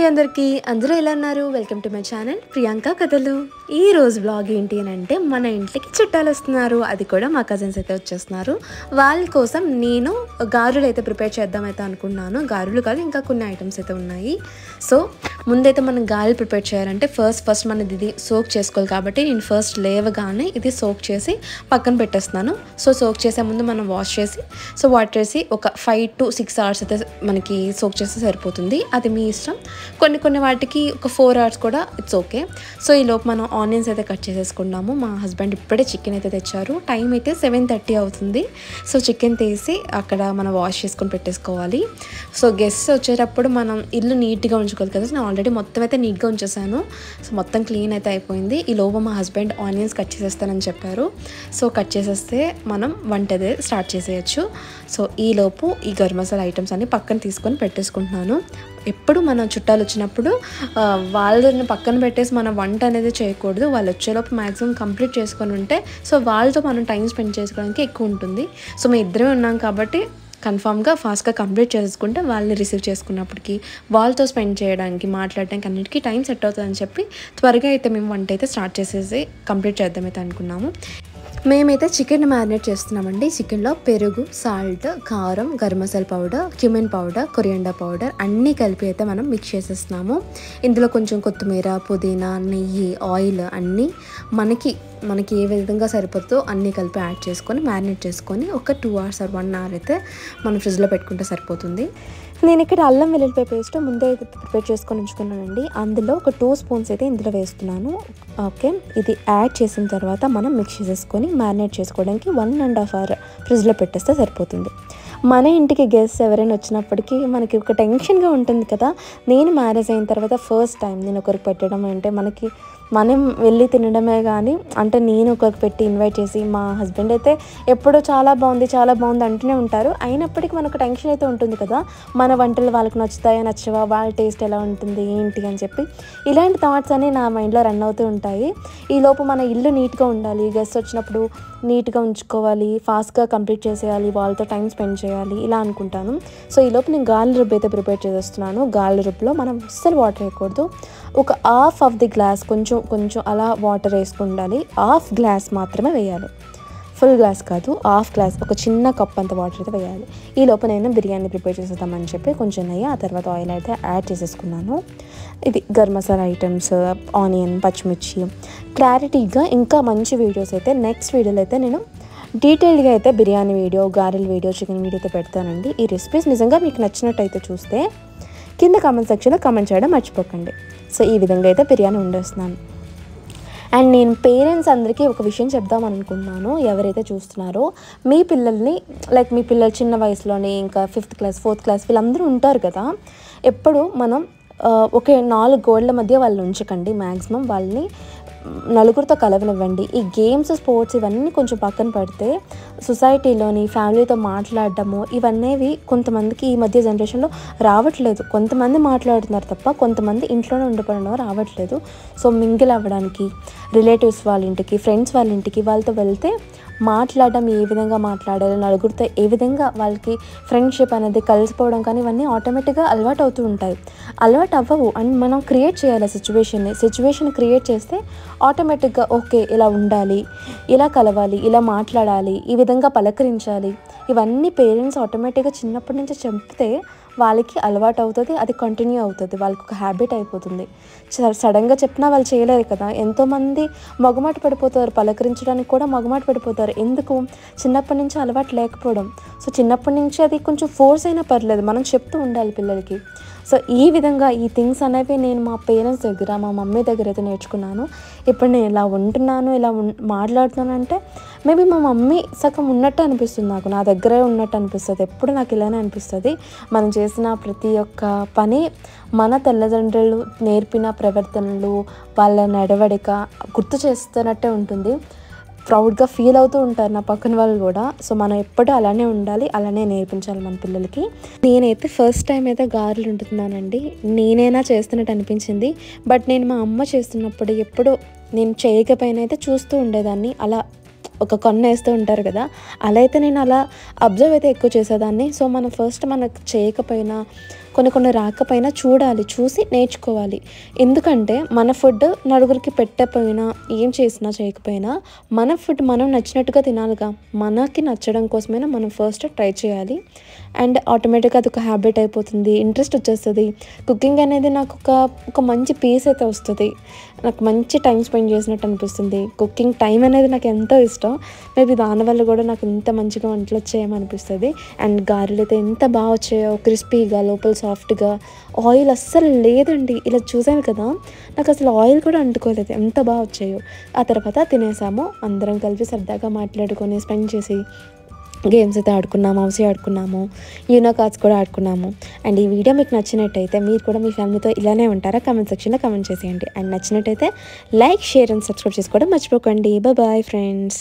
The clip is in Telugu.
అందరికీ అందరూ ఎలా ఉన్నారు? Welcome to my channel Priyanka కథలు. ఈ రోజు వ్లాగ్ ఏంటి అని అంటే మన ఇంటికి చుట్టాలు వస్తున్నారు, అది కూడా మా కజిన్స్ అయితే వచ్చేస్తున్నారు. వాళ్ళ కోసం నేను గారెలు అయితే ప్రిపేర్ చేద్దామైతే అనుకున్నాను. గారెలు కాదు, ఇంకా కొన్ని ఐటమ్స్ అయితే ఉన్నాయి. సో ముందైతే మనం గారెలు ప్రిపేర్ చేయాలంటే ఫస్ట్ మనం ఇది సోక్ చేసుకోవాలి. కాబట్టి నేను ఫస్ట్ లేవగానే ఇది సోక్ చేసి పక్కన పెట్టేస్తున్నాను. సో సోక్ చేసే ముందు మనం వాష్ చేసి వాటర్ వేసి ఒక 5 to 6 hours అయితే మనకి సోక్ చేస్తే సరిపోతుంది. అది మీ ఇష్టం. కొన్ని వాటికి ఒక 4 hours కూడా ఇట్స్ ఓకే. సో ఈలోపు మనం ఆనియన్స్ అయితే కట్ చేసేసుకున్నాము. మా హస్బెండ్ ఇప్పుడే చికెన్ అయితే తెచ్చారు. టైం అయితే 7:30 అవుతుంది. సో చికెన్ తీసి అక్కడ మనం వాష్ చేసుకొని పెట్టేసుకోవాలి. సో గెస్ట్స్ వచ్చేటప్పుడు మనం ఇల్లు నీట్గా ఉంచుకోవాలి కదా. నేను ఆల్రెడీ మొత్తం అయితే నీట్గా ఉంచేసాను. సో మొత్తం క్లీన్ అయితే అయిపోయింది. ఈ లోపు మా హస్బెండ్ ఆనియన్స్ కట్ చేసేస్తానని చెప్పారు. సో కట్ చేసేస్తే మనం వంట అయితే స్టార్ట్ చేసేయచ్చు. సో ఈలోపు ఈ గరం మసాలా ఐటమ్స్ అన్ని పక్కన తీసుకొని పెట్టేసుకుంటున్నాను. ఎప్పుడు మనం చుట్టాలు వచ్చినప్పుడు వాళ్ళని పక్కన పెట్టేసి మన వంట అనేది చేయకూడదు. వాళ్ళు వచ్చేలోపు మ్యాక్సిమం కంప్లీట్ చేసుకొని ఉంటే సో వాళ్ళతో మనం టైం స్పెండ్ చేసుకోవడానికి ఎక్కువ ఉంటుంది. సో మేము ఇద్దరే ఉన్నాం కాబట్టి కన్ఫామ్గా ఫాస్ట్గా కంప్లీట్ చేసుకుంటే వాళ్ళని రిసీవ్ చేసుకున్నప్పటికీ వాళ్ళతో స్పెండ్ చేయడానికి మాట్లాడడానికి అన్నిటికీ టైం సెట్ అవుతుందని చెప్పి త్వరగా అయితే మేము వంట అయితే స్టార్ట్ చేసేసి కంప్లీట్ చేద్దామైతే అనుకున్నాము. మేమైతే చికెన్ మ్యారినేట్ చేస్తున్నామండి. చికెన్లో పెరుగు, సాల్ట్, కారం, garam masala powder, cumin powder, coriander powder అన్నీ కలిపి అయితే మనం మిక్స్ చేసేస్తున్నాము. ఇందులో కొంచెం కొత్తిమీర, పుదీనా, నెయ్యి, ఆయిల్ అన్నీ మనకి ఏ విధంగా సరిపోతుందో అన్నీ కలిపి యాడ్ చేసుకొని మ్యారినేట్ చేసుకొని ఒక 2 hours or 1 hour అయితే మనం ఫ్రిడ్జ్లో పెట్టుకుంటే సరిపోతుంది. నేను ఇక్కడ అల్లం వెల్లుల్లిపాయ పేస్ట్ ముందే ప్రిపేర్ చేసుకొని ఉంచుకున్నానండి. అందులో ఒక 2 spoons అయితే ఇందులో వేస్తున్నాను. ఓకే, ఇది యాడ్ చేసిన తర్వాత మనం మిక్స్ చేసేసుకొని మ్యారినేట్ చేసుకోవడానికి 1.5 hour ఫ్రిడ్జ్లో పెట్టేస్తే సరిపోతుంది. మన ఇంటికి గెస్ట్ ఎవరైనా వచ్చినప్పటికీ మనకి ఒక టెన్షన్గా ఉంటుంది కదా. నేను మ్యారేజ్ అయిన తర్వాత ఫస్ట్ టైం నేను ఒకరికి పెట్టడం అంటే మనం వెళ్ళి తినడమే కానీ అంటే నేను ఒకరికి పెట్టి ఇన్వైట్ చేసి మా హస్బెండ్ అయితే ఎప్పుడూ చాలా బాగుంది అంటూనే ఉంటారు. అయినప్పటికీ మనకు టెన్షన్ అయితే ఉంటుంది కదా. మన వంటలు వాళ్ళకి నచ్చుతాయా నచ్చవా, వాళ్ళ టేస్ట్ ఎలా ఉంటుంది ఏంటి అని చెప్పి ఇలాంటి థాట్స్ అన్నీ నా మైండ్లో రన్ అవుతూ ఉంటాయి. ఈలోపు మన ఇల్లు నీట్గా ఉండాలి, గెస్ట్ వచ్చినప్పుడు నీట్గా ఉంచుకోవాలి, ఫాస్ట్గా కంప్లీట్ చేసేయాలి, వాళ్ళతో టైం స్పెండ్ చేయాలి ఇలా అనుకుంటాను. సో ఈలోపు నేను గాలి రుబ్బు అయితే ప్రిపేర్ చేసేస్తున్నాను. గాలి రుబ్బులో మనం అస్సలు వాటర్ వేయకూడదు. ఒక half of the glass కొంచెం అలా వాటర్ వేసుకుండాలి. half glass మాత్రమే వేయాలి, ఫుల్ గ్లాస్ కాదు, half glass, ఒక చిన్న కప్ అంత వాటర్ అయితే వేయాలి. ఈ లోపు నేను బిర్యానీ ప్రిపేర్ చేసేద్దామని చెప్పి కొంచెం నెయ్యి, ఆ తర్వాత ఆయిల్ అయితే యాడ్ చేసేసుకున్నాను. ఇది గరం మసాలా ఐటమ్స్, ఆనియన్, పచ్చిమిర్చి, క్లారిటీగా ఇంకా మంచి వీడియోస్ అయితే నెక్స్ట్ వీడియోలో అయితే నేను డీటెయిల్గా అయితే బిర్యానీ వీడియో, గారెల వీడియో, చికెన్ వీడియో అయితే పెడతానండి. ఈ రెసిపీస్ నిజంగా మీకు నచ్చినట్టయితే చూస్తే కింద కామెంట్ సెక్షన్లో కామెంట్ చేయడం మర్చిపోకండి. సో ఈ విధంగా అయితే బిర్యానీ వండేస్తున్నాను. అండ్ నేను పేరెంట్స్ అందరికీ ఒక విషయం చెప్దాం అనుకుంటున్నాను. ఎవరైతే చూస్తున్నారో మీ పిల్లల్ని మీ పిల్లలు చిన్న వయసులోనే ఇంకా 5th class 4th class వీళ్ళందరూ ఉంటారు కదా. ఎప్పుడు మనం ఒక 4 గోడల మధ్య వాళ్ళు ఉంచకండి. మ్యాక్సిమం వాళ్ళని నలుగురితో కలవనివ్వండి. ఈ గేమ్స్, స్పోర్ట్స్ ఇవన్నీ కొంచెం పక్కన పెడితే సొసైటీలోని ఫ్యామిలీతో మాట్లాడడము ఇవన్నీ కొంతమందికి ఈ మధ్య జనరేషన్లో రావట్లేదు. కొంతమంది మాట్లాడుతున్నారు తప్ప కొంతమంది ఇంట్లోనే ఉండిపోవడం రావట్లేదు. సో మింగిల్ అవ్వడానికి రిలేటివ్స్ వాళ్ళ ఇంటికి, ఫ్రెండ్స్ వాళ్ళ ఇంటికి వాళ్ళతో వెళ్తే మాట్లాడడం, ఏ విధంగా మాట్లాడాలి, నలుగురితో ఏ విధంగా వాళ్ళకి ఫ్రెండ్షిప్ అనేది కలిసిపోవడం కానీ ఇవన్నీ ఆటోమేటిక్గా అలవాటు అవుతూ ఉంటాయి. అలవాటు అవ్వవు అండ్ మనం క్రియేట్ చేయాలి సిచ్యువేషన్ క్రియేట్ చేస్తే ఆటోమేటిక్గా ఓకే ఇలా ఉండాలి, ఇలా కలవాలి, ఇలా మాట్లాడాలి, ఈ విధంగా పలకరించాలి, ఇవన్నీ పేరెంట్స్ ఆటోమేటిక్గా చిన్నప్పటి నుంచి చెప్తే వాళ్ళకి అలవాటు అవుతుంది. అది కంటిన్యూ అవుతుంది, వాళ్ళకి ఒక హ్యాబిట్ అయిపోతుంది. సడన్గా చెప్పినా వాళ్ళు చేయలేరు కదా. ఎంతోమంది మొగమాట పడిపోతారు, పలకరించడానికి కూడా మొగమాట పడిపోతారు. ఎందుకు? చిన్నప్పటి నుంచి అలవాటు లేకపోవడం. సో చిన్నప్పటి నుంచి అది కొంచెం ఫోర్స్ అయినా పర్లేదు, మనం చెప్తూ ఉండాలి పిల్లలకి. సో ఈ విధంగా ఈ థింగ్స్ అనేవి నేను మా పేరెంట్స్ దగ్గర, మా మమ్మీ దగ్గర అయితే నేర్చుకున్నాను. ఇప్పుడు నేను ఇలా ఉంటున్నాను, ఇలా మాట్లాడుతున్నాను అంటే మేబీ మా మమ్మీ సగం ఉన్నట్టు అనిపిస్తుంది నాకు, నా దగ్గరే ఉన్నట్టు అనిపిస్తుంది. ఎప్పుడు నాకు ఇలానే అనిపిస్తుంది. మనం చేసిన ప్రతి ఒక్క పని మన తల్లిదండ్రులు నేర్పిన ప్రవర్తనలు, వాళ్ళ నడవడిక గుర్తు చేస్తున్నట్టే ఉంటుంది. ప్రౌడ్గా ఫీల్ అవుతూ ఉంటారు నా పక్కన వాళ్ళు కూడా. సో మనం ఎప్పుడూ అలానే ఉండాలి, అలానే నేర్పించాలి మన పిల్లలకి. నేనైతే ఫస్ట్ టైం అయితే గారెలు వండుతున్నానండి. నేనైనా చేస్తున్నట్టు అనిపించింది. బట్ నేను మా అమ్మ చేస్తున్నప్పుడు ఎప్పుడూ నేను చేయకపోయినా అయితే చూస్తూ ఉండేదాన్ని. అలా ఒక కొన్న వేస్తూ ఉంటారు కదా, అలా అయితే నేను అలా అబ్జర్వ్ అయితే ఎక్కువ చేసేదాన్ని. సో మనం ఫస్ట్ మనకు చేయకపోయినా కొన్ని రాకపోయినా చూడాలి, చూసి నేర్చుకోవాలి. ఎందుకంటే మన ఫుడ్ నలుగురికి పెట్టకపోయినా ఏం చేసినా చేయకపోయినా మన ఫుడ్ మనం నచ్చినట్టుగా తినాలిగా. మనకి నచ్చడం కోసమైనా మనం ఫస్ట్ ట్రై చేయాలి. అండ్ ఆటోమేటిక్గా అది ఒక హ్యాబిట్ అయిపోతుంది, ఇంట్రెస్ట్ వచ్చేస్తుంది. కుకింగ్ అనేది నాకు ఒక మంచి పీస్ అయితే వస్తుంది, నాకు మంచి టైం స్పెండ్ చేసినట్టు అనిపిస్తుంది. కుకింగ్ టైం అనేది నాకు ఎంతో ఇష్టం. మేబీ దానివల్ల కూడా నాకు ఇంత మంచిగా వంటలు వచ్చాయేమనిపిస్తుంది. అండ్ గారెలు అయితే ఎంత బాగా వచ్చాయో, క్రిస్పీగా, లోపల సాఫ్ట్గా, ఆయిల్ అస్సలు లేదండి. ఇలా చూసాను కదా, నాకు అసలు ఆయిల్ కూడా అంటుకోలేదు, ఎంత బాగా వచ్చాయో. ఆ తర్వాత తినేసాము, అందరం కలిపి సరదాగా మాట్లాడుకొని స్పెండ్ చేసి గేమ్స్ అయితే ఆడుకున్నాము, హౌసీ ఆడుకున్నాము, యూనో కార్డ్స్ కూడా ఆడుకున్నాము. అండ్ ఈ వీడియో మీకు నచ్చినట్టయితే మీరు కూడా మీ ఫ్యామిలీతో ఇలానే ఉంటారా? కామెంట్ సెక్షన్లో కామెంట్ చేసేయండి. అండ్ నచ్చినట్టయితే లైక్, షేర్ అండ్ సబ్స్క్రైబ్ చేసుకోవడం మర్చిపోకండి. Bye friends.